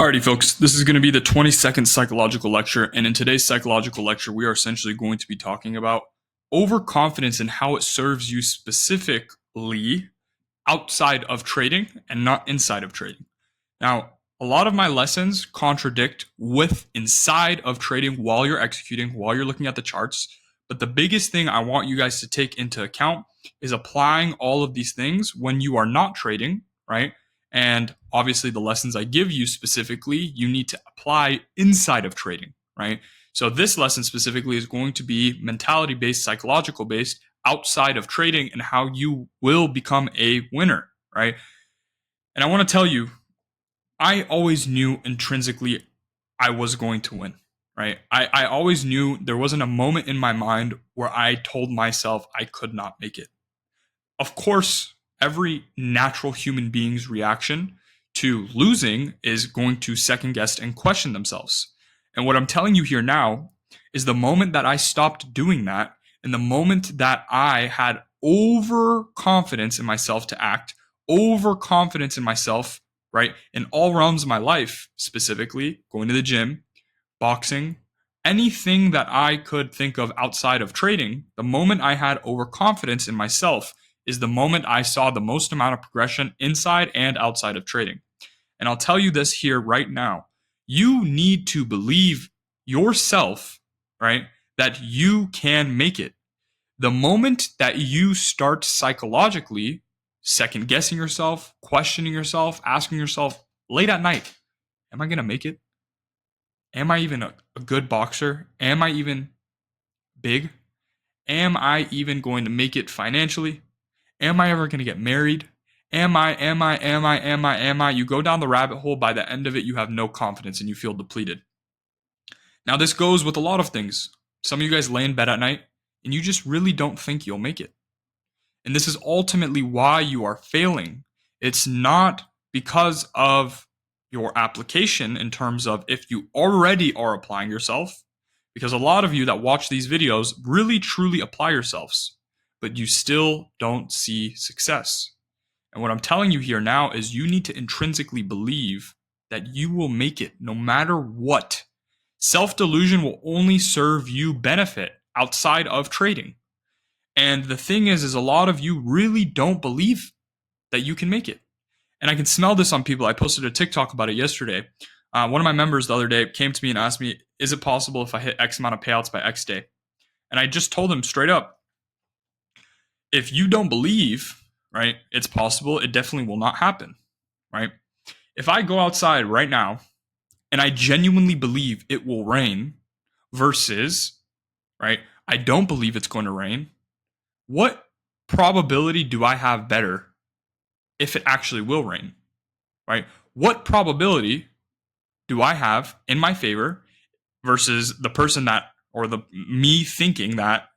Alrighty, folks, this is going to be the 22nd psychological lecture, and in today's psychological lecture, we are essentially going to be talking about overconfidence and how it serves you specifically outside of trading and not inside of trading. Now, a lot of my lessons contradict with inside of trading while you're executing, while you're looking at the charts, but the biggest thing I want you guys to take into account is applying all of these things when you are not trading, right? And obviously, the lessons I give you specifically, you need to apply inside of trading, right? So this lesson specifically is going to be mentality based, psychological based, outside of trading and how you will become a winner, right? And I want to tell you, I always knew intrinsically I was going to win, right? I always knew there wasn't a moment in my mind where I told myself I could not make it. Of course, every natural human being's reaction to losing is going to second guess and question themselves. And what I'm telling you here now is the moment that I stopped doing that, and the moment that I had overconfidence in myself to act, overconfidence in myself, right, in all realms of my life, specifically going to the gym, boxing, anything that I could think of outside of trading, the moment I had overconfidence in myself is the moment I saw the most amount of progression inside and outside of trading. And I'll tell you this here right now. You need to believe yourself, right, that you can make it. The moment that you start psychologically second guessing yourself, questioning yourself, asking yourself late at night, am I going to make it? Am I even a good boxer? Am I even big? Am I even going to make it financially? Am I ever going to get married? Am I? You go down the rabbit hole. By the end of it, you have no confidence and you feel depleted. Now, this goes with a lot of things. Some of you guys lay in bed at night and you just really don't think you'll make it. And this is ultimately why you are failing. It's not because of your application in terms of if you already are applying yourself, because a lot of you that watch these videos really truly apply yourselves, but you still don't see success. And what I'm telling you here now is you need to intrinsically believe that you will make it no matter what. Self-delusion will only serve you benefit outside of trading. And the thing is a lot of you really don't believe that you can make it. And I can smell this on people. I posted a TikTok about it yesterday. One of my members the other day came to me and asked me, is it possible if I hit X amount of payouts by X day? And I just told him straight up, if you don't believe, right, it's possible, it definitely will not happen, right? If I go outside right now and I genuinely believe it will rain versus, right, I don't believe it's going to rain, what probability do I have better if it actually will rain, right? What probability do I have in my favor versus the person that, or the me thinking that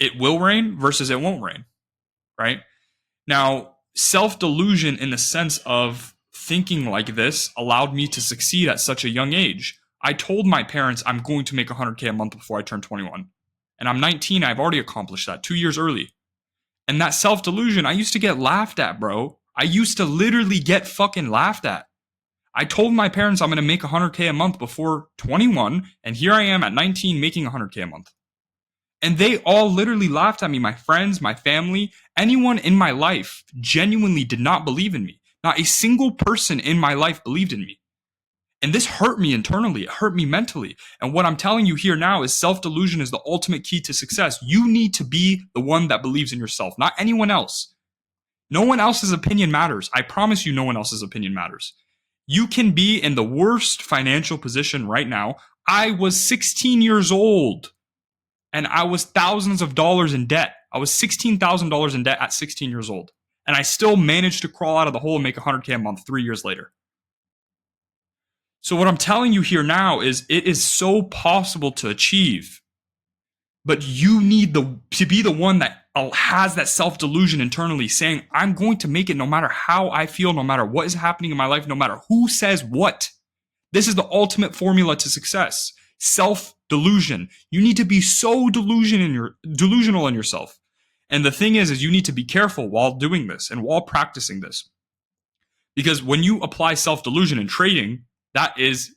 it will rain versus it won't rain, right? Now, self-delusion in the sense of thinking like this allowed me to succeed at such a young age. I told my parents I'm going to make 100K a month before I turn 21. And I'm 19, I've already accomplished that 2 years early. And that self-delusion, I used to get laughed at, bro. I used to literally get fucking laughed at. I told my parents I'm going to make 100K a month before 21, and here I am at 19 making 100K a month. And they all literally laughed at me. My friends, my family, anyone in my life genuinely did not believe in me. Not a single person in my life believed in me. And this hurt me internally. It hurt me mentally. And what I'm telling you here now is self-delusion is the ultimate key to success. You need to be the one that believes in yourself, not anyone else. No one else's opinion matters. I promise you no one else's opinion matters. You can be in the worst financial position right now. I was 16 years old and I was thousands of dollars in debt. I was $16,000 in debt at 16 years old. And I still managed to crawl out of the hole and make 100K a month 3 years later. So what I'm telling you here now is it is so possible to achieve, but you need to be the one that has that self-delusion internally saying, I'm going to make it no matter how I feel, no matter what is happening in my life, no matter who says what. This is the ultimate formula to success. Self-delusion. You need to be so delusional in yourself. And the thing is you need to be careful while doing this and while practicing this. Because when you apply self-delusion in trading, that is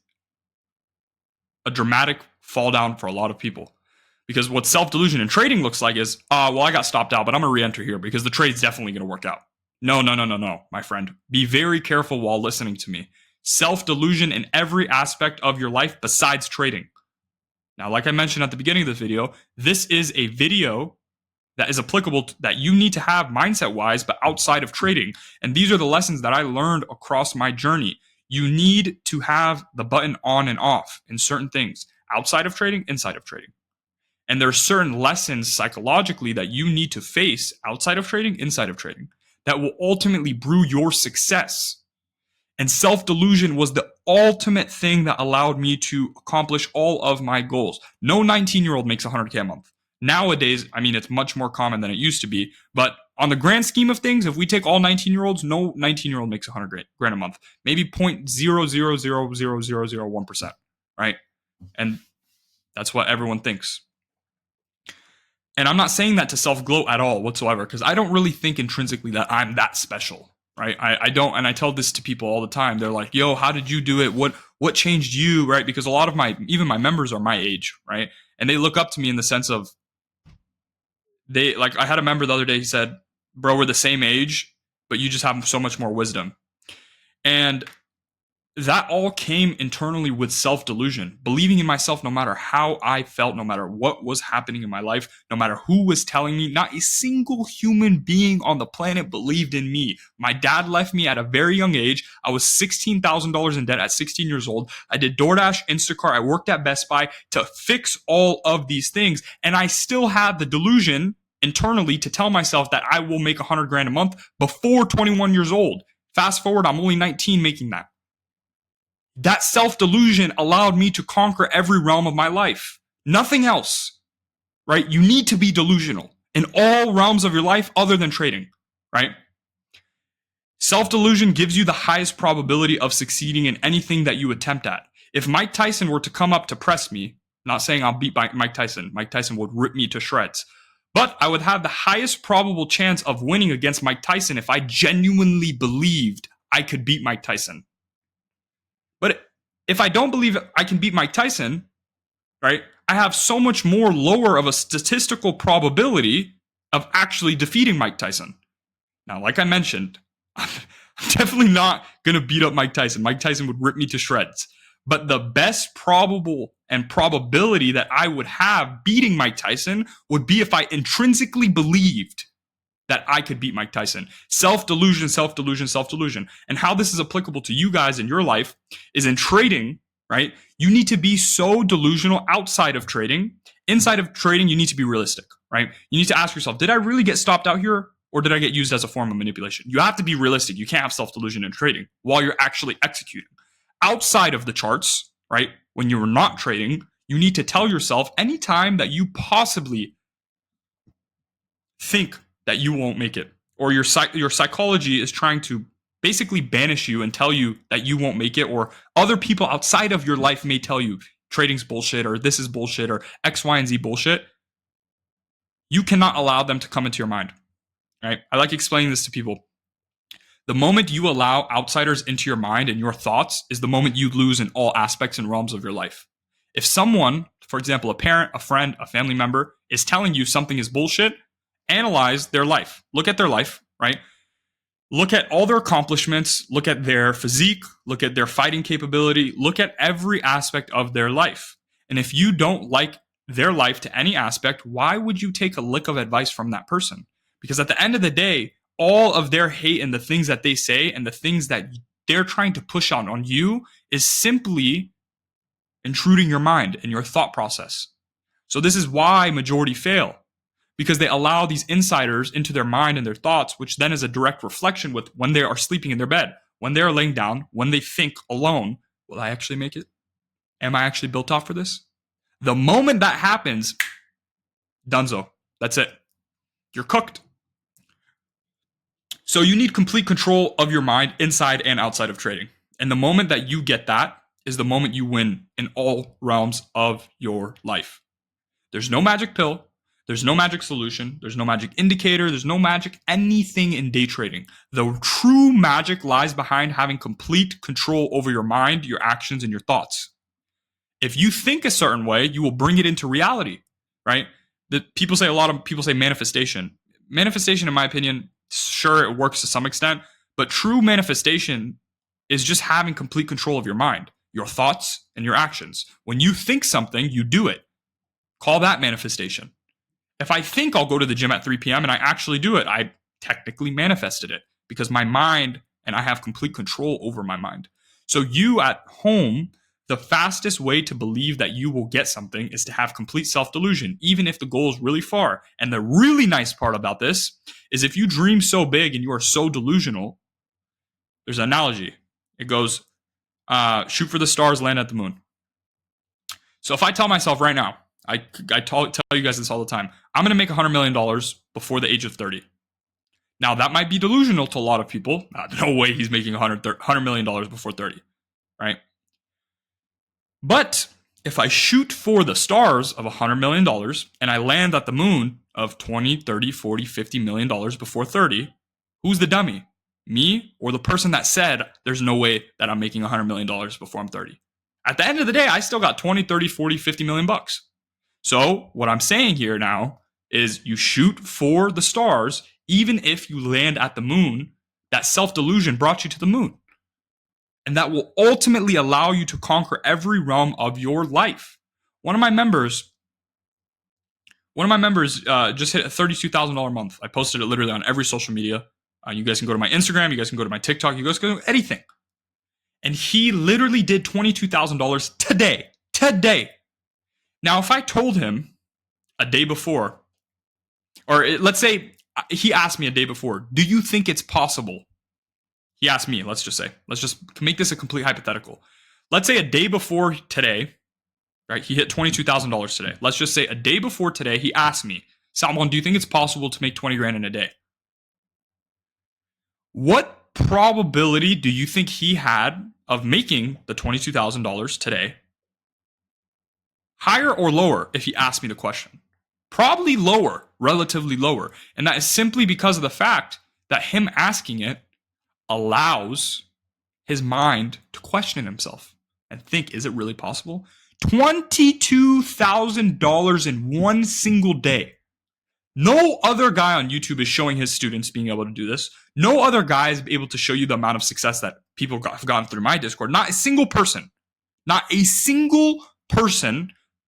a dramatic fall down for a lot of people. Because what self-delusion in trading looks like is, well, I got stopped out, but I'm going to re-enter here because the trade's definitely going to work out. No, my friend. Be very careful while listening to me. Self-delusion in every aspect of your life besides trading. Now, like I mentioned at the beginning of this video, this is a video that is applicable that you need to have mindset-wise, but outside of trading. And these are the lessons that I learned across my journey. You need to have the button on and off in certain things, outside of trading, inside of trading. And there are certain lessons psychologically that you need to face outside of trading, inside of trading, that will ultimately brew your success. And self-delusion was the ultimate thing that allowed me to accomplish all of my goals. No 19-year-old makes 100K a month. Nowadays, I mean, it's much more common than it used to be. But on the grand scheme of things, if we take all 19-year-olds, no 19-year-old makes 100 grand a month. Maybe 0.0000001%, right? And that's what everyone thinks. And I'm not saying that to self-gloat at all whatsoever, because I don't really think intrinsically that I'm that special, right? I don't, and I tell this to people all the time. They're like, yo, how did you do it? What changed you, right? Because a lot of even my members are my age, right? And they look up to me in the sense of, I had a member the other day, he said, bro, we're the same age, but you just have so much more wisdom. And that all came internally with self-delusion, believing in myself no matter how I felt, no matter what was happening in my life, no matter who was telling me. Not a single human being on the planet believed in me. My dad left me at a very young age. I was $16,000 in debt at 16 years old. I did DoorDash, Instacart. I worked at Best Buy to fix all of these things. And I still had the delusion internally to tell myself that I will make 100 grand a month before 21 years old. Fast forward, I'm only 19 making that. That self-delusion allowed me to conquer every realm of my life. Nothing else, right? You need to be delusional in all realms of your life other than trading, right? Self-delusion gives you the highest probability of succeeding in anything that you attempt at. If Mike Tyson were to come up to press me, not saying I'll beat Mike Tyson. Mike Tyson would rip me to shreds. But I would have the highest probable chance of winning against Mike Tyson if I genuinely believed I could beat Mike Tyson. But if I don't believe I can beat Mike Tyson, right, I have so much more lower of a statistical probability of actually defeating Mike Tyson. Now, like I mentioned, I'm definitely not going to beat up Mike Tyson. Mike Tyson would rip me to shreds. But the best probable and probability that I would have beating Mike Tyson would be if I intrinsically believed that I could beat Mike Tyson. Self-delusion, self-delusion, self-delusion. And how this is applicable to you guys in your life is in trading, right? You need to be so delusional outside of trading. Inside of trading, you need to be realistic, right? You need to ask yourself, did I really get stopped out here, or did I get used as a form of manipulation? You have to be realistic. You can't have self-delusion in trading while you're actually executing. Outside of the charts, right? When you're not trading, you need to tell yourself anytime that you possibly think that you won't make it, or your psychology is trying to basically banish you and tell you that you won't make it, or other people outside of your life may tell you trading's bullshit, or this is bullshit, or X, Y, and Z bullshit. You cannot allow them to come into your mind, right? I like explaining this to people. The moment you allow outsiders into your mind and your thoughts is the moment you lose in all aspects and realms of your life. If someone, for example, a parent, a friend, a family member, is telling you something is bullshit, analyze their life. Look at their life, right? Look at all their accomplishments. Look at their physique. Look at their fighting capability. Look at every aspect of their life. And if you don't like their life to any aspect, why would you take a lick of advice from that person? Because at the end of the day, all of their hate and the things that they say and the things that they're trying to push on you is simply intruding your mind and your thought process. So this is why majority fail. Because they allow these insiders into their mind and their thoughts, which then is a direct reflection with when they are sleeping in their bed, when they are laying down, when they think alone, will I actually make it? Am I actually built off for this? The moment that happens, dunzo. That's it. You're cooked. So you need complete control of your mind inside and outside of trading. And the moment that you get that is the moment you win in all realms of your life. There's no magic pill. There's no magic solution. There's no magic indicator. There's no magic anything in day trading. The true magic lies behind having complete control over your mind, your actions, and your thoughts. If you think a certain way, you will bring it into reality, right? A lot of people say manifestation. Manifestation, in my opinion, sure, it works to some extent, but true manifestation is just having complete control of your mind, your thoughts, and your actions. When you think something, you do it. Call that manifestation. If I think I'll go to the gym at 3 p.m. and I actually do it, I technically manifested it because my mind and I have complete control over my mind. So you at home, the fastest way to believe that you will get something is to have complete self-delusion, even if the goal is really far. And the really nice part about this is if you dream so big and you are so delusional, there's an analogy. It goes, shoot for the stars, land at the moon. So if I tell myself right now, I tell you guys this all the time, I'm going to make $100 million before the age of 30. Now, that might be delusional to a lot of people. No way he's making $100 million before 30, right? But if I shoot for the stars of $100 million and I land at the moon of 20, 30, 40, $50 million before 30, who's the dummy? Me or the person that said there's no way that I'm making $100 million before I'm 30? At the end of the day, I still got 20, 30, 40, 50 million bucks. So what I'm saying here now is you shoot for the stars, even if you land at the moon. That self-delusion brought you to the moon. And that will ultimately allow you to conquer every realm of your life. One of my members just hit a $32,000 month. I posted it literally on every social media. You guys can go to my Instagram. You guys can go to my TikTok. You guys can go to anything. And he literally did $22,000 today. Now, if I told him a day before, or let's say he asked me a day before, do you think it's possible? He asked me, let's just make this a complete hypothetical. Let's say a day before today, right? He hit $22,000 today. Let's just say a day before today, he asked me, Salmon, do you think it's possible to make 20 grand in a day? What probability do you think he had of making the $22,000 today? Higher or lower if he asked me the question? Probably lower, relatively lower. And that is simply because of the fact that him asking it allows his mind to question himself and think, is it really possible? $22,000 in one single day. No other guy on YouTube is showing his students being able to do this. No other guy is able to show you the amount of success that people have gotten through my Discord. Not a single person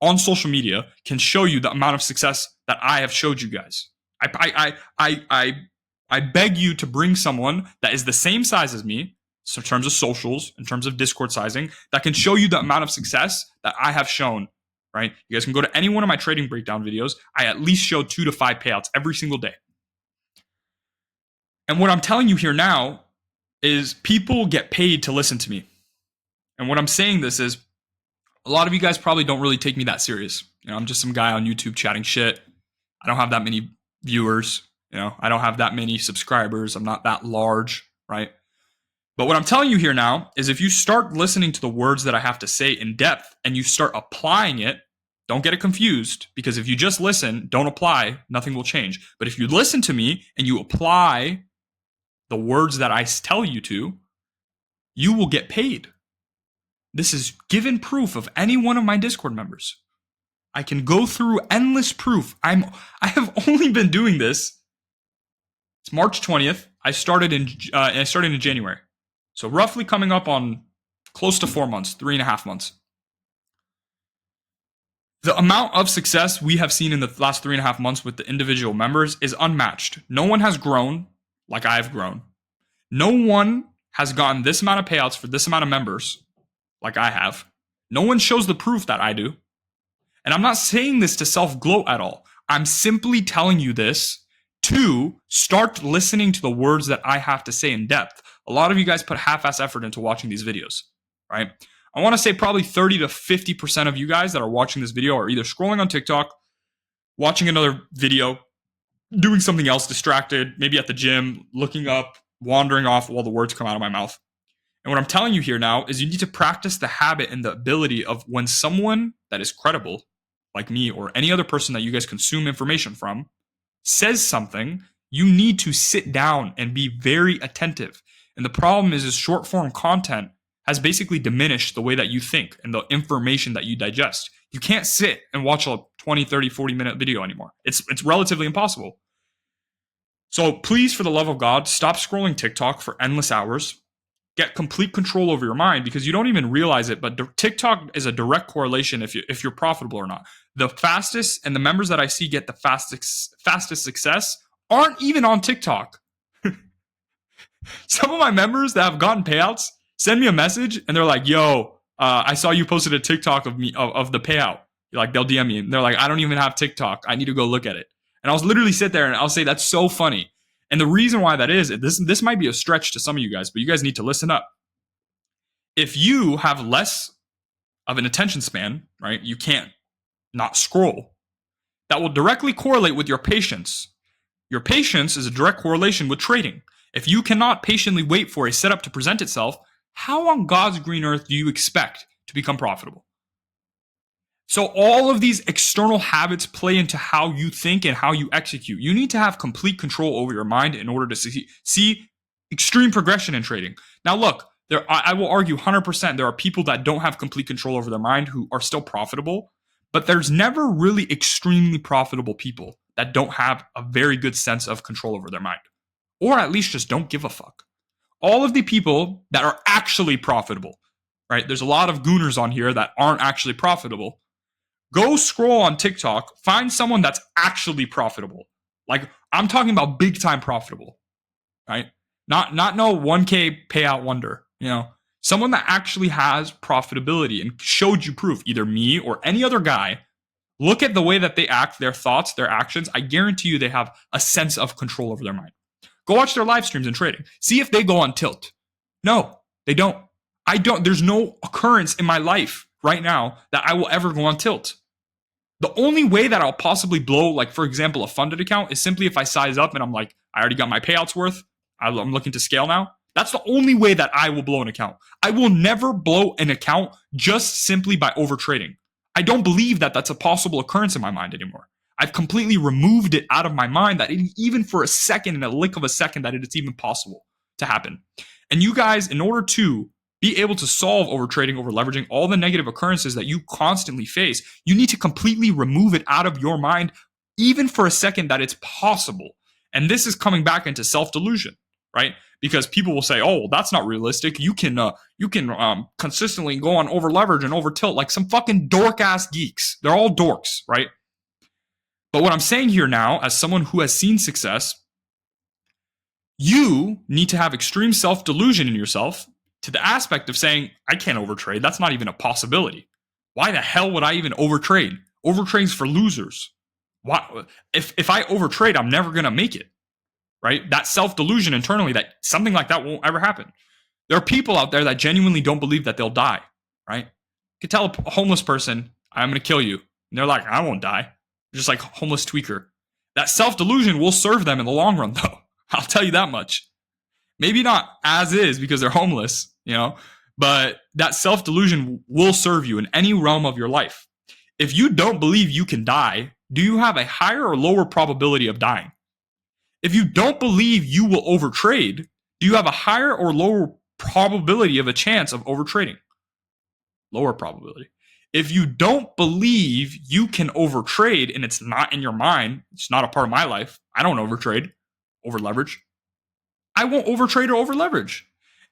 on social media can show you the amount of success that I have showed you guys. I beg you to bring someone that is the same size as me, so in terms of socials, in terms of Discord sizing, that can show you the amount of success that I have shown, right? You guys can go to any one of my trading breakdown videos. I at least show 2 to 5 payouts every single day. And what I'm telling you here now is people get paid to listen to me. And what I'm saying this is, a lot of you guys probably don't really take me that serious. I'm just some guy on YouTube chatting shit. I don't have that many viewers. I don't have that many subscribers. I'm not that large, right? But what I'm telling you here now is if you start listening to the words that I have to say in depth and you start applying it, don't get it confused, because if you just listen, don't apply, nothing will change. But if you listen to me and you apply the words that I tell you to, you will get paid. This is given proof of any one of my Discord members. I can go through endless proof. I have only been doing this. It's March 20th. I started in January. So roughly coming up on close to 4 months, 3.5 months. The amount of success we have seen in the last 3.5 months with the individual members is unmatched. No one has grown like I have grown. No one has gotten this amount of payouts for this amount of members like I have. No one shows the proof that I do. And I'm not saying this to self-gloat at all. I'm simply telling you this to start listening to the words that I have to say in depth. A lot of you guys put half-ass effort into watching these videos, right? I want to say probably 30 to 50% of you guys that are watching this video are either scrolling on TikTok, watching another video, doing something else distracted, maybe at the gym, looking up, wandering off while the words come out of my mouth. And what I'm telling you here now is you need to practice the habit and the ability of when someone that is credible like me or any other person that you guys consume information from, says something, you need to sit down and be very attentive. And the problem is short form content has basically diminished the way that you think and the information that you digest. You can't sit and watch a 20, 30, 40-minute video anymore. It's relatively impossible. So please, for the love of God, stop scrolling TikTok for endless hours. Get complete control over your mind, because you don't even realize it, but TikTok is a direct correlation if you're profitable or not. The fastest, and the members that I see get the fastest success aren't even on TikTok. Some of my members that have gotten payouts send me a message and they're like, yo, I saw you posted a TikTok of me of the payout. Like, they'll DM me and they're like, I don't even have TikTok. I need to go look at it. And I'll literally sit there and I'll say, that's so funny. And the reason why that is, this might be a stretch to some of you guys, but you guys need to listen up. If you have less of an attention span, right, you can't not scroll. That will directly correlate with your patience. Your patience is a direct correlation with trading. If you cannot patiently wait for a setup to present itself, how on God's green earth do you expect to become profitable? So all of these external habits play into how you think and how you execute. You need to have complete control over your mind in order to see extreme progression in trading. Now look, I will argue 100% there are people that don't have complete control over their mind who are still profitable, but there's never really extremely profitable people that don't have a very good sense of control over their mind, or at least just don't give a fuck. All of the people that are actually profitable, right? There's a lot of gooners on here that aren't actually profitable. Go scroll on TikTok, find someone that's actually profitable. Like, I'm talking about big time profitable, right? Not no 1K payout wonder, someone that actually has profitability and showed you proof, either me or any other guy. Look at the way that they act, their thoughts, their actions. I guarantee you they have a sense of control over their mind. Go watch their live streams and trading. See if they go on tilt. No, they don't. There's no occurrence in my life right now that I will ever go on tilt. The only way that I'll possibly blow, like, for example, a funded account is simply if I size up and I'm like, I already got my payouts worth. I'm looking to scale now. That's the only way that I will blow an account. I will never blow an account just simply by overtrading. I don't believe that that's a possible occurrence in my mind anymore. I've completely removed it out of my mind that even for a second, in a lick of a second, that it's even possible to happen. And you guys, in order to be able to solve overtrading, over leveraging, all the negative occurrences that you constantly face, you need to completely remove it out of your mind, even for a second, that it's possible. And this is coming back into self-delusion, right? Because people will say, oh, that's not realistic. You can consistently go on over leverage and over tilt like some fucking dork ass geeks. They're all dorks, right? But what I'm saying here now, as someone who has seen success, you need to have extreme self-delusion in yourself, to the aspect of saying, I can't overtrade. That's not even a possibility. Why the hell would I even overtrade? Overtrading's for losers. Why? If I overtrade, I'm never going to make it, right? That self-delusion internally, that something like that won't ever happen. There are people out there that genuinely don't believe that they'll die, right? You could tell a homeless person, I'm going to kill you. And they're like, I won't die. Just like homeless tweaker. That self-delusion will serve them in the long run, though. I'll tell you that much. Maybe not as is because they're homeless, but that self-delusion will serve you in any realm of your life. If you don't believe you can die, do you have a higher or lower probability of dying? If you don't believe you will overtrade, do you have a higher or lower probability of a chance of overtrading? Lower probability. If you don't believe you can overtrade and it's not in your mind, it's not a part of my life, I don't overtrade, over leverage. I won't overtrade or over leverage.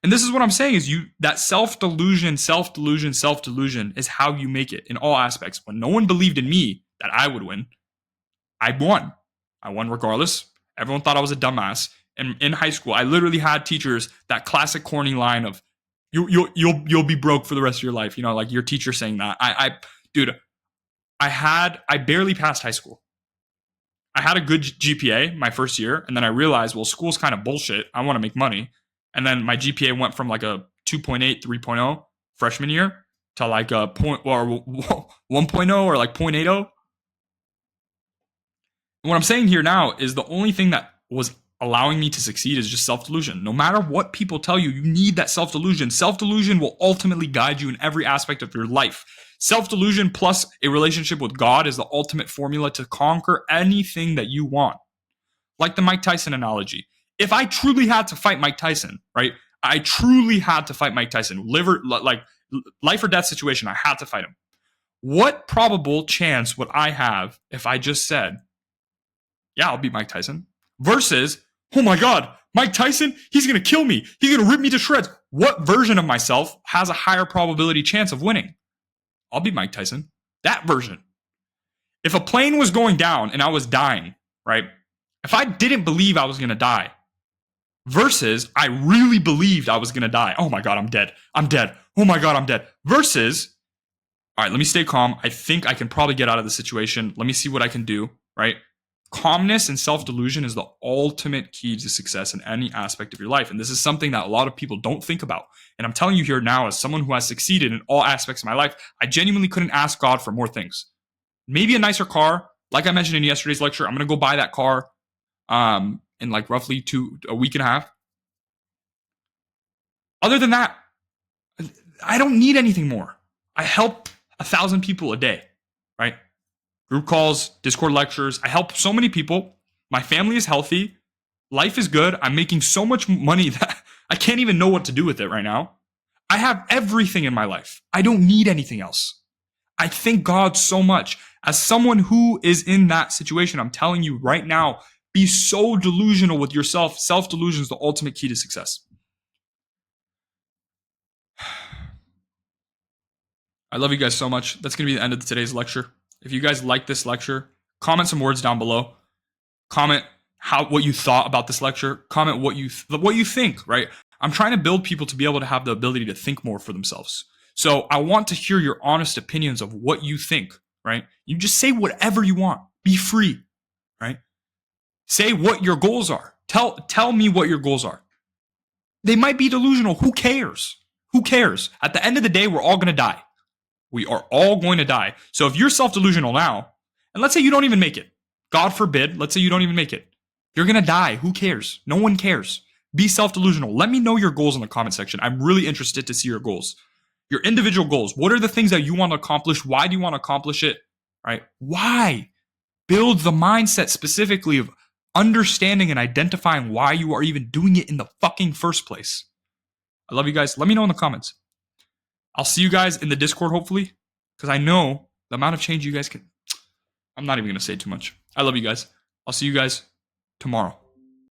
And this is what I'm saying is that self-delusion is how you make it in all aspects. When no one believed in me that I would win, I won. I won regardless. Everyone thought I was a dumbass. And in high school, I literally had teachers, that classic corny line of, you'll be broke for the rest of your life. Like your teacher saying that. I barely passed high school. I had a good GPA my first year, and then I realized, well, school's kind of bullshit. I want to make money. And then my GPA went from like a 2.8, 3.0 freshman year to like a 1.0 or like 0.80. What I'm saying here now is the only thing that was allowing me to succeed is just self-delusion. No matter what people tell you, you need that self-delusion. Self-delusion will ultimately guide you in every aspect of your life. Self-delusion plus a relationship with God is the ultimate formula to conquer anything that you want. Like the Mike Tyson analogy. If I truly had to fight Mike Tyson, right? I truly had to fight Mike Tyson. Like life or death situation, I had to fight him. What probable chance would I have if I just said, yeah, I'll beat Mike Tyson? Versus, oh my God, Mike Tyson, he's going to kill me. He's going to rip me to shreds. What version of myself has a higher probability chance of winning? I'll beat Mike Tyson. That version. If a plane was going down and I was dying, right? If I didn't believe I was going to die versus I really believed I was going to die. Oh my God, I'm dead. I'm dead. Oh my God, I'm dead. Versus, all right, let me stay calm. I think I can probably get out of the situation. Let me see what I can do, right? Calmness and self-delusion is the ultimate key to success in any aspect of your life. And this is something that a lot of people don't think about. And I'm telling you here now, as someone who has succeeded in all aspects of my life, I genuinely couldn't ask God for more things. Maybe a nicer car. Like I mentioned in yesterday's lecture, I'm going to go buy that car in like roughly a week and a half. Other than that, I don't need anything more. I help 1,000 people a day, right? Group calls, Discord lectures. I help so many people. My family is healthy. Life is good. I'm making so much money that I can't even know what to do with it right now. I have everything in my life. I don't need anything else. I thank God so much. As someone who is in that situation, I'm telling you right now, be so delusional with yourself. Self-delusion is the ultimate key to success. I love you guys so much. That's going to be the end of today's lecture. If you guys like this lecture, comment some words down below. Comment what you thought about this lecture. Comment what you think, right? I'm trying to build people to be able to have the ability to think more for themselves. So I want to hear your honest opinions of what you think, right? You just say whatever you want. Be free, right? Say what your goals are. Tell me what your goals are. They might be delusional. Who cares? Who cares? At the end of the day, we're all going to die. We are all going to die. So if you're self-delusional now, and let's say you don't even make it, God forbid, let's say you don't even make it, you're going to die. Who cares? No one cares. Be self-delusional. Let me know your goals in the comment section. I'm really interested to see your goals. Your individual goals. What are the things that you want to accomplish? Why do you want to accomplish it? Right? Why? Build the mindset specifically of understanding and identifying why you are even doing it in the fucking first place. I love you guys. Let me know in the comments. I'll see you guys in the Discord, hopefully, because I know the amount of change you guys can. I'm not even going to say too much. I love you guys. I'll see you guys tomorrow.